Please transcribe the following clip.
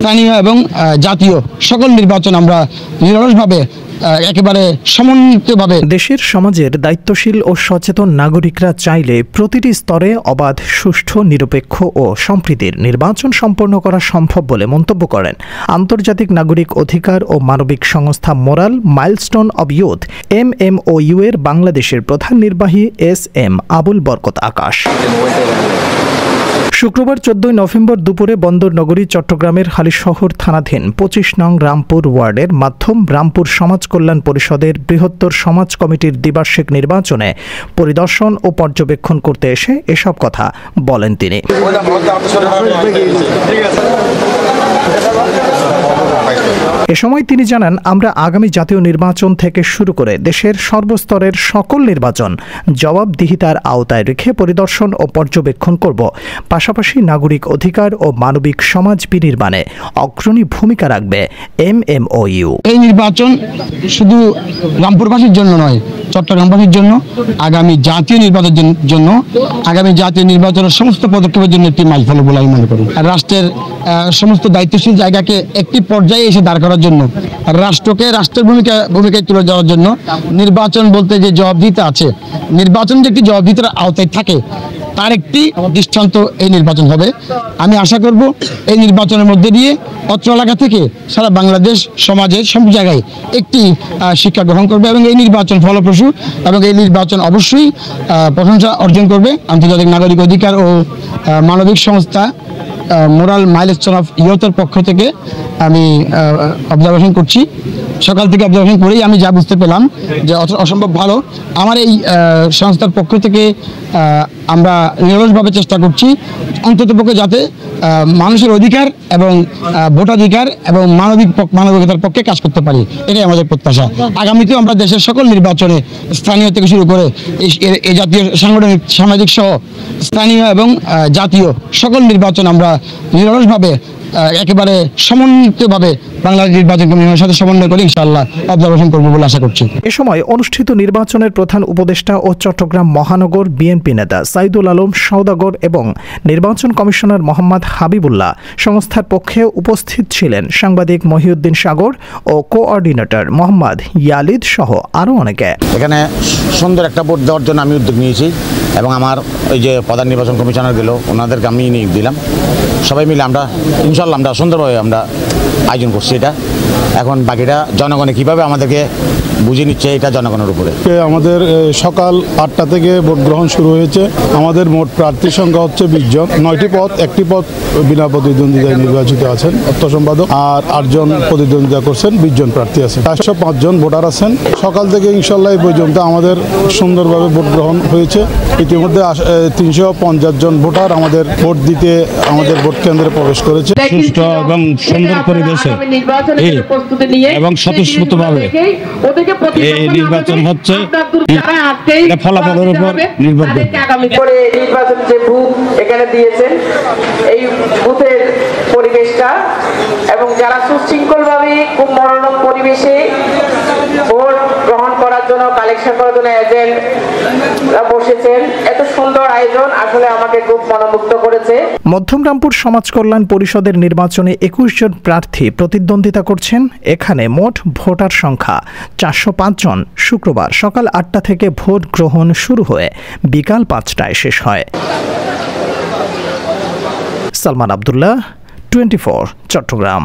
স্থানীয় এবং জাতীয় সকল নির্বাচন আমরা নিরলসভাবে একেবারে সমন্বিতভাবে দেশের সমাজের দায়িত্বশীল ও সচেতন নাগরিকরা চাইলে প্রতিটি স্তরে অবাধ, সুষ্ঠু, নিরপেক্ষ ও সম্প্রীতির নির্বাচন সম্পন্ন করা সম্ভব বলে মন্তব্য করেন আন্তর্জাতিক নাগরিক অধিকার ও মানবিক সংস্থা moral milestone of youth MMOU এর বাংলাদেশের প্রধান নির্বাহী SM আবুল বরকত আকাশ। শুক্রবার 14 নভেম্বর দুপুরে বন্দর নগরী চট্টগ্রামের হালিশহর থানাধীন 25 নং রামপুর ওয়ার্ডের মাধ্যম রামপুর সমাজ কল্যাণ পরিষদের বৃহত্তর সমাজ কমিটির দ্বিবার্ষিক নির্বাচনে পরিদর্শন ও পর্যবেক্ষণ করতে এসে এসব কথা বলেন তিনি। এ সময় তিনি জানান, আমরা আগামী জাতীয় নির্বাচন থেকে শুরু করে দেশের সর্বস্তরের সকল নির্বাচন জবাবদিহিতার আওতায় রেখে পরিদর্শন ও পর্যবেক্ষণ করব। পাশাপাশি নাগরিক অধিকার ও মানবিক সমাজ বিনির্মাণে অগ্রণী ভূমিকা রাখবে MMOU। এই নির্বাচন শুধু রামপুরবাসীর জন্য নয়, চট্টগ্রামবাসীর জন্য, আগামী জাতীয় নির্বাচনের জন্য, আগামী জাতীয় নির্বাচনের সমস্ত পদক্ষেপের জন্য একটি মাইলফলক বলে আমি মনে করি। রাষ্ট্রের সমস্ত দায়িত্বশীল জায়গাকে একটি পর্যায়ে এসে দাঁড় করার জন্য, রাষ্ট্রকে রাষ্ট্রের ভূমিকায় তুলে যাওয়ার জন্য নির্বাচন বলতে যে জবাবদিহিতা আছে, নির্বাচন যে একটি জবাবদিহিতার আওতায় থাকে তার একটি দৃষ্টান্ত এই নির্বাচন হবে। আমি আশা করব এই নির্বাচনের মধ্যে দিয়ে অত্র এলাকা থেকে সারা বাংলাদেশ সমাজের সব জায়গায় একটি শিক্ষা গ্রহণ করবে এবং এই নির্বাচন ফলপ্রসূ এবং এই নির্বাচন অবশ্যই প্রশংসা অর্জন করবে। আন্তর্জাতিক নাগরিক অধিকার ও মানবিক সংস্থা মোরাল মাইলস্টোন অফ ইউথের পক্ষ থেকে আমি অবজারভেশন করছি। সকাল থেকে অবজারভেশন করেই আমি যা বুঝতে পেলাম যে অসম্ভব ভালো। আমার এই সংস্থার পক্ষ থেকে আমরা নিরলসভাবে চেষ্টা করছি অন্ততপক্ষে যাতে মানুষের অধিকার এবং ভোটাধিকার এবং মানবিকতার পক্ষে কাজ করতে পারি, এটাই আমাদের প্রত্যাশা। আগামীতেও আমরা দেশের সকল নির্বাচনে স্থানীয় থেকে শুরু করে এই জাতীয় সাংগঠনিক সামাজিক সহ স্থানীয় এবং জাতীয় সকল নির্বাচন আমরা নিরলসভাবে একেবারে সমন্বিতভাবে বাংলাদেশ নির্বাচন কমিশনের সাথে সমন্বয় করে ইনশাআল্লাহ অবজারভেশন করব বলে আশা করছি। এ সময় অনুষ্ঠিত নির্বাচনের প্রধান উপদেষ্টা ও চট্টগ্রাম মহানগর বিএনপি নেতা সাইদুল আলম সওদাগর এবং নির্বাচন কমিশনার মোহাম্মদ হাবিবুল্লাহ সংস্থার পক্ষে উপস্থিত ছিলেন সাংবাদিক মহিউদ্দিন সাগর ও কোঅর্ডিনেটর মোহাম্মদ ইয়ালিদ সহ আরও অনেকে। এখানে সুন্দর একটা ভোট দেওয়ার জন্য আমি উদ্যোগ নিয়েছি এবং আমার ওই যে প্রধান নির্বাচন কমিশনার গেল ওনাদেরকে আমি নিয়ে দিলাম। সবাই মিলে আমরা ইনশাল্লাহ আমরা সুন্দরভাবে আমরা আয়োজন করছি। এটা এখন বাকিটা জনগণে কিভাবে আমাদেরকে বুঝে নিচ্ছে এটা জনগণের উপরে। আমাদের সকাল 8টা থেকে ভোট গ্রহণ শুরু হয়েছে। আমাদের মোট প্রার্থীর সংখ্যা হচ্ছে 20 জন। 9টি পদ, একটি পদ বিনা প্রতিদ্বন্দ্বিতায় নির্বাচিত আছেন অর্থ সম্পাদক, আর 8 জন প্রতিদ্বন্দ্বিতা করছেন, 20 জন প্রার্থী আছেন, 405 জন ভোটার আছেন। সকাল থেকে ইনশাল্লাহ এই পর্যন্ত আমাদের সুন্দরভাবে ভোট গ্রহণ হয়েছে। ইতিমধ্যে 350 জন ভোটার আমাদের ভোট দিতে আমাদের ভোট কেন্দ্রে প্রবেশ করেছে। সুষ্ঠু এবং সুন্দর পরিবেশে এবং স্বতঃস্ফূর্তভাবে এই নির্বাচন হচ্ছে, ফলাফলের উপর নির্ভর করে নির্বাচন যে বুথ এখানে দিয়েছেন এই বুথের পরিবেশটা এবং যারা সুশৃঙ্খলভাবে খুব মনোরম পরিবেশে ভোট গ্রহণ করার জন্য কালেকশন করার জন্য এজেন্টরা বসেছেন, এত সুন্দর আয়োজন আসলে আমাকে খুব মনোমুগ্ধ করেছে। মধ্যম রামপুর সমাজ কল্যাণ পরিষদের নির্বাচনে 21 জন প্রার্থী প্রতিদ্বন্দ্বিতা করছেন। এখানে মোট ভোটার সংখ্যা 405 জন। শুক্রবার সকাল 8টা থেকে ভোট গ্রহণ শুরু হয়ে বিকাল 5টায় শেষ হয়। সালমান আব্দুল্লাহ, 24 চট্টগ্রাম।